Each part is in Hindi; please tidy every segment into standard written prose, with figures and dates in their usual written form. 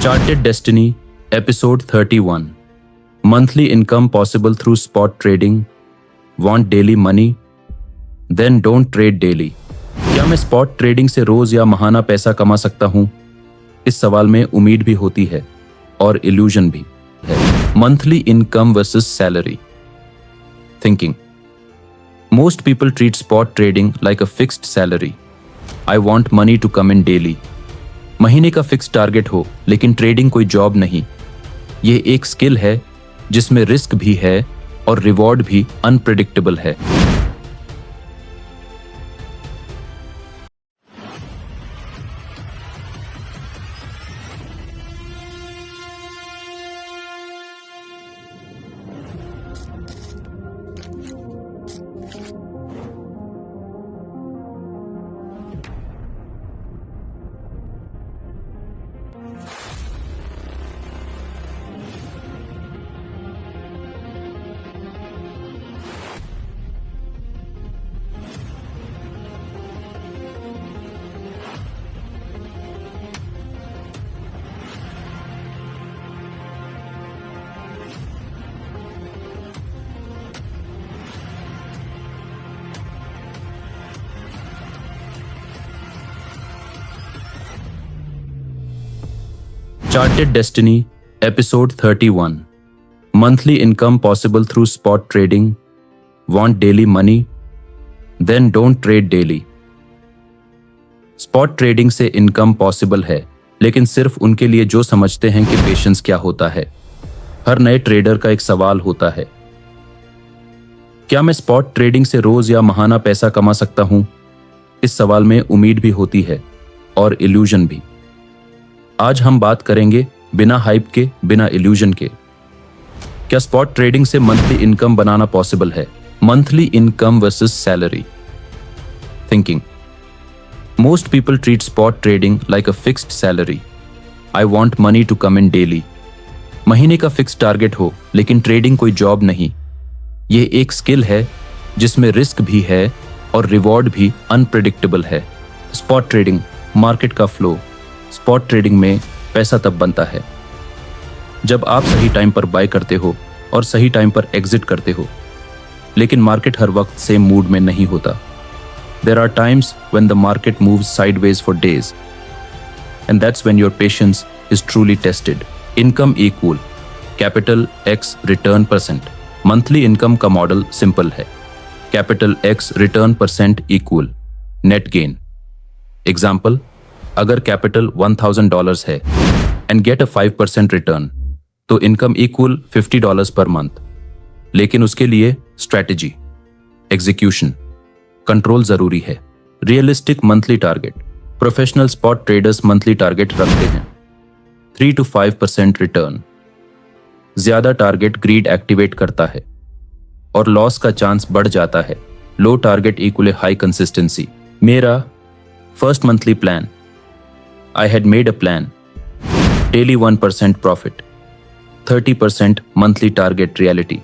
Charted Destiny, Episode 31. Monthly income possible through spot trading. Want daily money? Then don't trade daily. क्या मैं स्पॉट ट्रेडिंग से रोज या महाना पैसा कमा सकता हूं? इस सवाल में उम्मीद भी होती है और इल्यूजन भी है। Monthly income versus salary thinking. Most people treat spot trading like a fixed salary. I want money to come in daily. महीने का फिक्स टारगेट हो लेकिन ट्रेडिंग कोई जॉब नहीं. ये एक स्किल है जिसमें रिस्क भी है और रिवॉर्ड भी अनप्रेडिक्टेबल है. Charted Destiny, Episode 31. Monthly income possible through spot trading. Want daily money? Then don't trade daily. Spot trading से इनकम पॉसिबल है, लेकिन सिर्फ उनके लिए जो समझते हैं कि पेशेंस क्या होता है. हर नए ट्रेडर का एक सवाल होता है, क्या मैं स्पॉट ट्रेडिंग से रोज या महाना पैसा कमा सकता हूं? इस सवाल में उम्मीद भी होती है और इल्यूजन भी. आज हम बात करेंगे बिना हाइप के, बिना इल्यूजन के. क्या स्पॉट ट्रेडिंग से मंथली इनकम बनाना पॉसिबल है? Monthly income versus salary thinking. Most people treat spot trading like a fixed salary. I want money to come in daily. महीने का फिक्स टारगेट हो लेकिन ट्रेडिंग कोई जॉब नहीं. ये एक स्किल है जिसमें रिस्क भी है और रिवॉर्ड भी अनप्रेडिक्टेबल है. स्पॉट ट्रेडिंग, मार्केट का फ्लो. स्पॉट ट्रेडिंग में पैसा तब बनता है जब आप सही टाइम पर बाय करते हो और सही टाइम पर एग्जिट करते हो. लेकिन मार्केट हर वक्त सेम मूड में नहीं होता. There are times when the market moves sideways for days and that's when your patience is truly tested. Income equal capital x return percent. Monthly income का मॉडल सिंपल है. Capital x return percent equal net gain. Example, अगर कैपिटल $1000 है एंड गेट अ 5% रिटर्न, तो इनकम इक्वल $50 पर मंथ. लेकिन उसके लिए स्ट्रैटेजी, एग्जीक्यूशन, कंट्रोल जरूरी है. Realistic monthly target. Professional spot traders monthly target रखते हैं 3 to 5% रिटर्न. ज्यादा टारगेट ग्रीड एक्टिवेट करता है और लॉस का चांस बढ़ जाता है. लो टारगेट इक्वल हाई कंसिस्टेंसी. मेरा first monthly plan, I had made a plan. Daily 1% profit, 30% monthly target reality.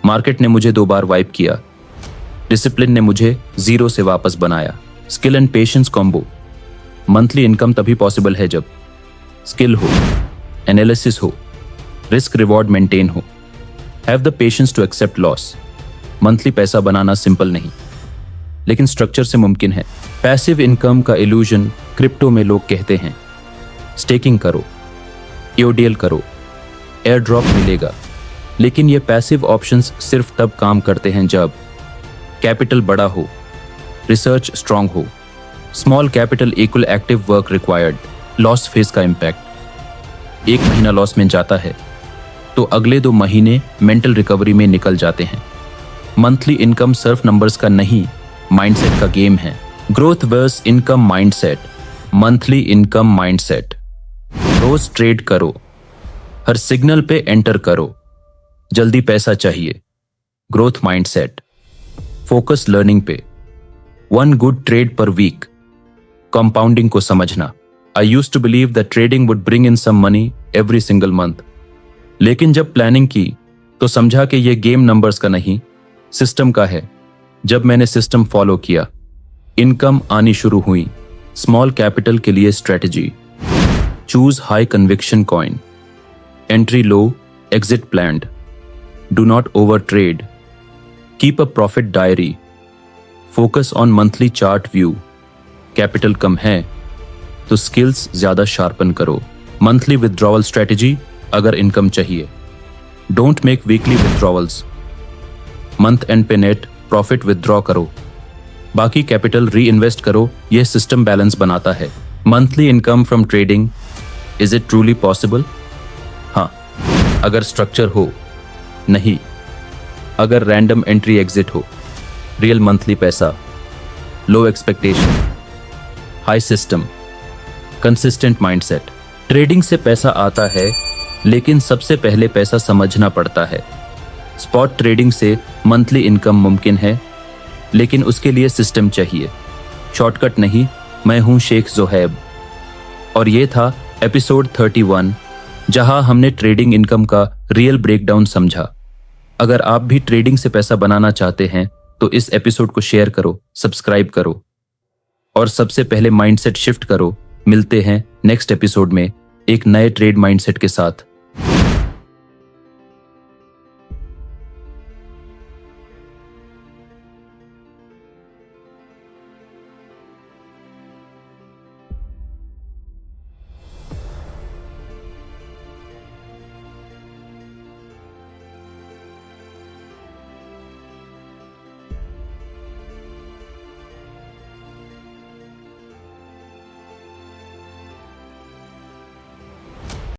Market ने मुझे 2 बार वाइप किया. डिसिप्लिन ने मुझे 0 से वापस बनाया. Skill and patience combo. Monthly income तभी पॉसिबल है जब स्किल हो, एनालिसिस हो, रिस्क रिवॉर्ड मेंटेन हो, have the patience to accept loss. Monthly पैसा बनाना सिंपल नहीं, लेकिन स्ट्रक्चर से मुमकिन है. पैसिव इनकम का इल्यूजन क्रिप्टो में लोग कहते हैं स्टेकिंग करो, ईओडीएल करो, एयर ड्रॉप मिलेगा. लेकिन ये पैसिव ऑप्शंस सिर्फ तब काम करते हैं जब कैपिटल बड़ा हो, रिसर्च स्ट्रांग हो. Small capital equal active work required. Loss face का इम्पैक्ट. 1 महीना लॉस में जाता है तो अगले 2 महीने मेंटल रिकवरी में निकल जाते हैं. मंथली इनकम सिर्फ नंबर्स का नहीं, माइंडसेट का गेम है. Growth versus income mindset. Monthly income mindset. रोज ट्रेड करो, हर सिग्नल पे एंटर करो. जल्दी पैसा चाहिए. Growth mindset. फोकस लर्निंग पे. 1 good trade per week. Compounding को समझना. I used to believe that trading would bring in some money every single month. लेकिन जब प्लानिंग की तो समझा कि यह गेम नंबर्स का नहीं, सिस्टम का है. जब मैंने सिस्टम फॉलो किया, इनकम आनी शुरू हुई. स्मॉल कैपिटल के लिए strategy, Choose high conviction coin. Entry low, exit planned. Do not overtrade. Keep a profit diary. Focus on monthly chart view. Capital कम है तो स्किल्स ज्यादा शार्पन करो. मंथली विथड्रॉवल स्ट्रेटेजी अगर इनकम चाहिए. Don't make weekly withdrawals. Month end पे नेट प्रॉफिट विथड्रॉ करो. बाकी कैपिटल री इन्वेस्ट करो. यह सिस्टम बैलेंस बनाता है. Monthly income from trading, is it truly possible? हाँ, अगर स्ट्रक्चर हो. नहीं, अगर रैंडम एंट्री एग्जिट हो. रियल मंथली पैसा, low expectation, high system, consistent mindset. Trading से पैसा आता है, लेकिन सबसे पहले पैसा समझना पड़ता है. स्पॉट ट्रेडिंग से मंथली इनकम मुमकिन है, लेकिन उसके लिए सिस्टम चाहिए. शॉर्टकट नहीं. मैं हूं शेख जोहैब और ये था एपिसोड 31, जहां हमने ट्रेडिंग इनकम का रियल ब्रेकडाउन समझा. अगर आप भी ट्रेडिंग से पैसा बनाना चाहते हैं तो इस एपिसोड को शेयर करो, सब्सक्राइब करो और सबसे पहले माइंडसेट शिफ्ट करो. मिलते हैं नेक्स्ट एपिसोड में एक नए ट्रेड माइंडसेट के साथ.